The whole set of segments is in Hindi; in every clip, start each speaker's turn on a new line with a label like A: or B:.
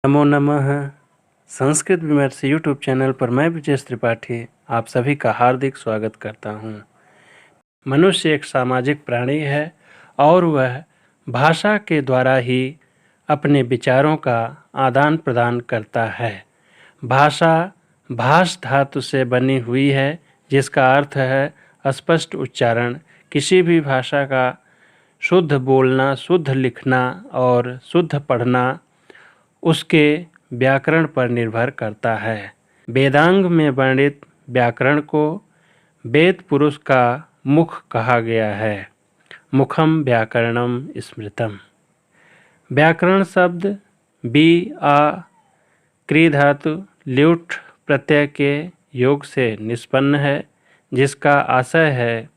A: नमो नमः। संस्कृत विमर्श यूट्यूब चैनल पर मैं ब्रजेश त्रिपाठी आप सभी का हार्दिक स्वागत करता हूँ। मनुष्य एक सामाजिक प्राणी है और वह भाषा के द्वारा ही अपने विचारों का आदान प्रदान करता है। भाषा भाष धातु से बनी हुई है, जिसका अर्थ है स्पष्ट उच्चारण। किसी भी भाषा का शुद्ध बोलना, शुद्ध लिखना और शुद्ध पढ़ना उसके व्याकरण पर निर्भर करता है। वेदांग में वर्णित व्याकरण को वेद पुरुष का मुख कहा गया है। मुखम व्याकरणम स्मृतम। व्याकरण शब्द बी आ क्री धातु ल्युट् प्रत्यय के योग से निष्पन्न है, जिसका आशय है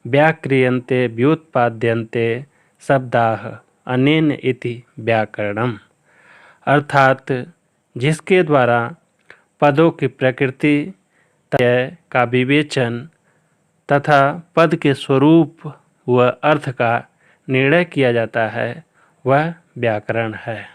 A: व्याक्रियन्ते व्युत्पाद्यन्ते शब्दाः अनेन इति व्याकरणम, अर्थात जिसके द्वारा पदों की प्रकृति तय का विवेचन तथा पद के स्वरूप व अर्थ का निर्णय किया जाता है, वह व्याकरण है।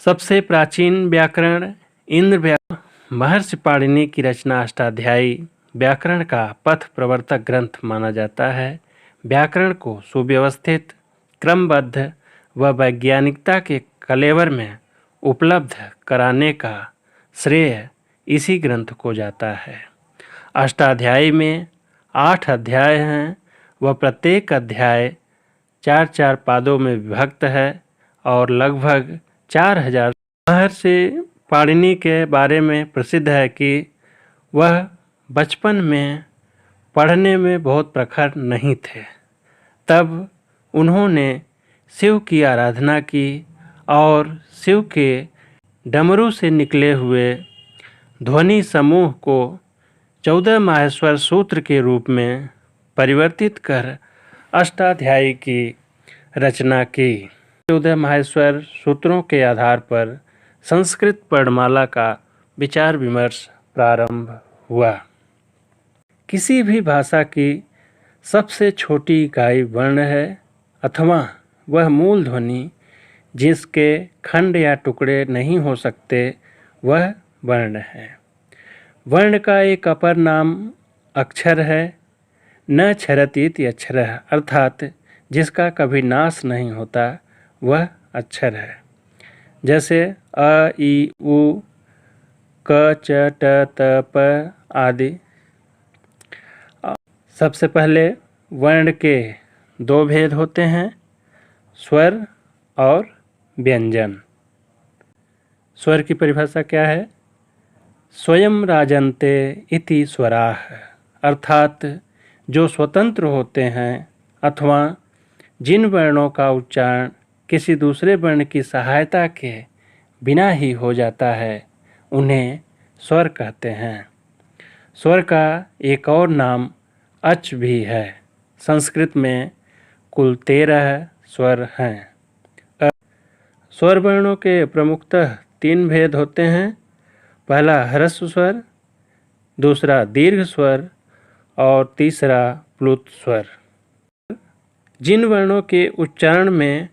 A: सबसे प्राचीन व्याकरण इंद्र व्याकरण महर्षि पाणिनि की रचना अष्टाध्यायी व्याकरण का पथ प्रवर्तक ग्रंथ माना जाता है। व्याकरण को सुव्यवस्थित, क्रमबद्ध व वैज्ञानिकता के कलेवर में उपलब्ध कराने का श्रेय इसी ग्रंथ को जाता है। अष्टाध्यायी में 8 अध्याय हैं व प्रत्येक अध्याय 4-4 पादों में विभक्त है और लगभग 4000। महर्षि पाणिनि के बारे में प्रसिद्ध है कि वह बचपन में पढ़ने में बहुत प्रखर नहीं थे। तब उन्होंने शिव की आराधना की और शिव के डमरू से निकले हुए ध्वनि समूह को 14 माहेश्वर सूत्र के रूप में परिवर्तित कर अष्टाध्यायी की रचना की। 14 माहेश्वर सूत्रों के आधार पर संस्कृत वर्णमाला का विचार विमर्श प्रारंभ हुआ। किसी भी भाषा की सबसे छोटी इकाई वर्ण है अथवा वह मूल ध्वनि जिसके खंड या टुकड़े नहीं हो सकते, वह वर्ण है। वर्ण का एक अपर नाम अक्षर है। न क्षरतीति अक्षरः, अर्थात जिसका कभी नाश नहीं होता, वह अक्षर है। जैसे अ, ई, उ, क, च, ट, त, प आदि। सबसे पहले वर्ण के 2 भेद होते हैं, स्वर और व्यंजन। स्वर की परिभाषा क्या है? स्वयं राजन्ते इति स्वराः, अर्थात जो स्वतंत्र होते हैं अथवा जिन वर्णों का उच्चारण किसी दूसरे वर्ण की सहायता के बिना ही हो जाता है, उन्हें स्वर कहते हैं। स्वर का एक और नाम अच भी है। संस्कृत में कुल 13 स्वर हैं। स्वर वर्णों के प्रमुखतः 3 भेद होते हैं। पहला ह्रस्व स्वर, दूसरा दीर्घ स्वर और तीसरा प्लुत स्वर। जिन वर्णों के उच्चारण में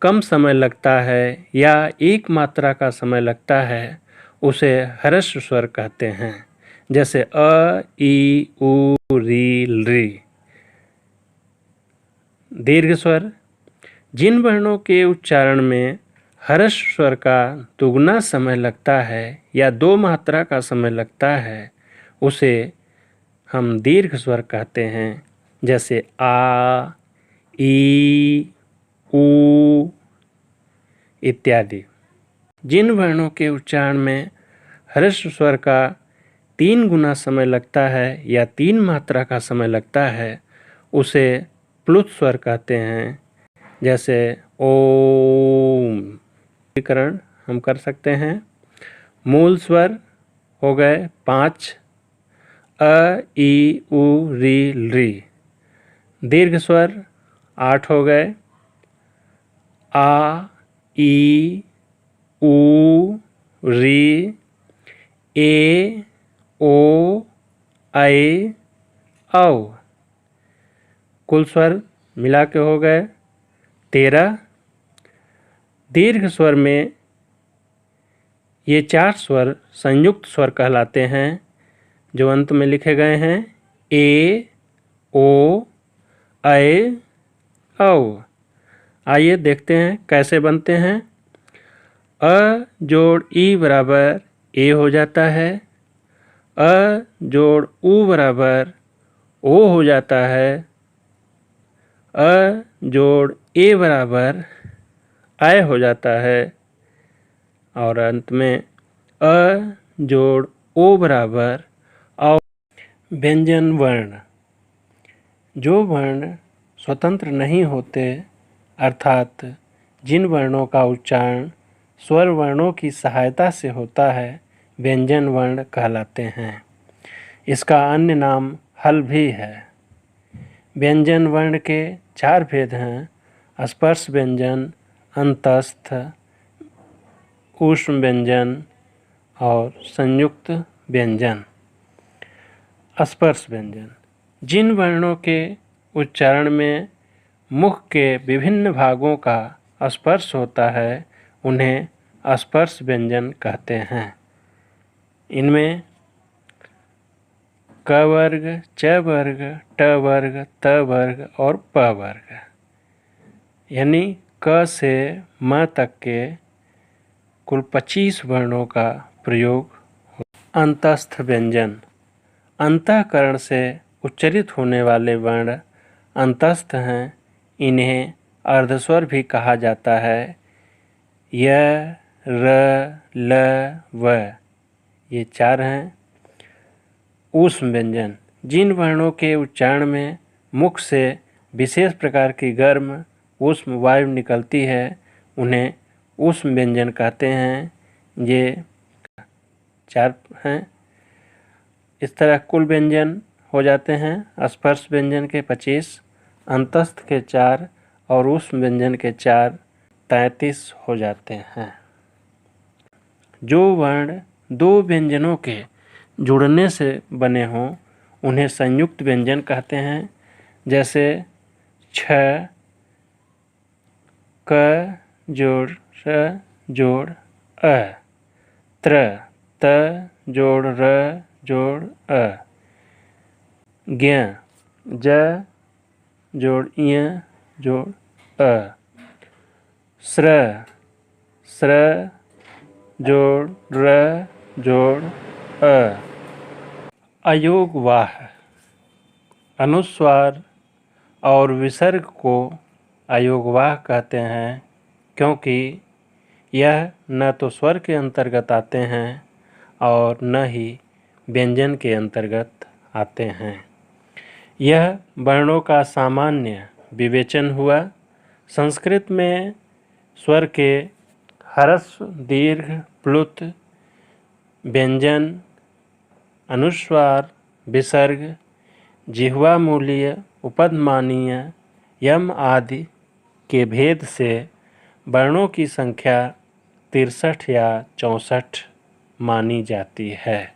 A: कम समय लगता है या एक मात्रा का समय लगता है, उसे ह्रस्व स्वर कहते हैं। जैसे अ, ई, उ, री, ली। दीर्घ स्वर जिन वर्णों के उच्चारण में ह्रस्व स्वर का दुगना समय लगता है या 2 मात्रा का समय लगता है, उसे हम दीर्घ स्वर कहते हैं। जैसे आ, ई, उ इत्यादि। जिन वर्णों के उच्चारण में ह्रस्व स्वर का 3 गुना समय लगता है या 3 मात्रा का समय लगता है, उसे प्लुत स्वर कहते हैं। जैसे ओम। विकरण हम कर सकते हैं। मूल स्वर हो गए 5, अ, ई, उ, री, ली। दीर्घ स्वर 8 हो गए, आ, ई, उ, री, ए, ओ, ऐ, औ। कुल स्वर मिला के हो गए 13। दीर्घ स्वर में ये 4 स्वर संयुक्त स्वर कहलाते हैं जो अंत में लिखे गए हैं ए, ओ, ऐ, औ। आइए देखते हैं कैसे बनते हैं। अ जोड़ ई बराबर ए हो जाता है। अ जोड़ उ बराबर ओ हो जाता है। अ जोड़ ए बराबर ऐ हो जाता है। और अंत में अ जोड़ ओ बराबर औ। व्यंजन वर्ण। जो वर्ण स्वतंत्र नहीं होते अर्थात जिन वर्णों का उच्चारण स्वर वर्णों की सहायता से होता है व्यंजन वर्ण कहलाते हैं। इसका अन्य नाम हल भी है। व्यंजन वर्ण के 4 भेद हैं: स्पर्श व्यंजन, अंतस्थ, ऊष्म व्यंजन और संयुक्त व्यंजन। स्पर्श व्यंजन। जिन वर्णों के उच्चारण में मुख के विभिन्न भागों का स्पर्श होता है उन्हें स्पर्श व्यंजन कहते हैं। इनमें क वर्ग, च वर्ग, ट वर्ग, त वर्ग और प वर्ग, यानी क से म तक के कुल 25 वर्णों का प्रयोग। अंतस्थ व्यंजन। अंतःकरण से उच्चरित होने वाले वर्ण अंतस्थ हैं। इन्हें अर्धस्वर भी कहा जाता है। य, र, ल, व ये 4 हैं। ऊष्म व्यंजन। जिन वर्णों के उच्चारण में मुख से विशेष प्रकार की गर्म ऊष्म वायु निकलती है उन्हें ऊष्म व्यंजन कहते हैं। ये 4 हैं। इस तरह कुल व्यंजन हो जाते हैं स्पर्श व्यंजन के 25, अंतस्थ के 4 और ऊष्म व्यंजन के 4, 33 हो जाते हैं। जो वर्ण 2 व्यंजनों के जुड़ने से बने हों उन्हें संयुक्त व्यंजन कहते हैं। जैसे छ, क जोड़ र जोड़ अ, त्र, त जोड़ र जोड़ अ, ज्ञ, ज जोड़ य जोड़ अ, स्र, स्र जोड़ र जोड़ अ। अयोगवाह। अनुस्वार और विसर्ग को अयोगवाह कहते हैं क्योंकि यह न तो स्वर के अंतर्गत आते हैं और न ही व्यंजन के अंतर्गत आते हैं। यह वर्णों का सामान्य विवेचन हुआ। संस्कृत में स्वर के ह्रस्व, दीर्घ, प्लुत, व्यंजन, अनुस्वार, विसर्ग, जिह्वामूलीय, उपधमानीय, यम आदि के भेद से वर्णों की संख्या 63 या 64 मानी जाती है।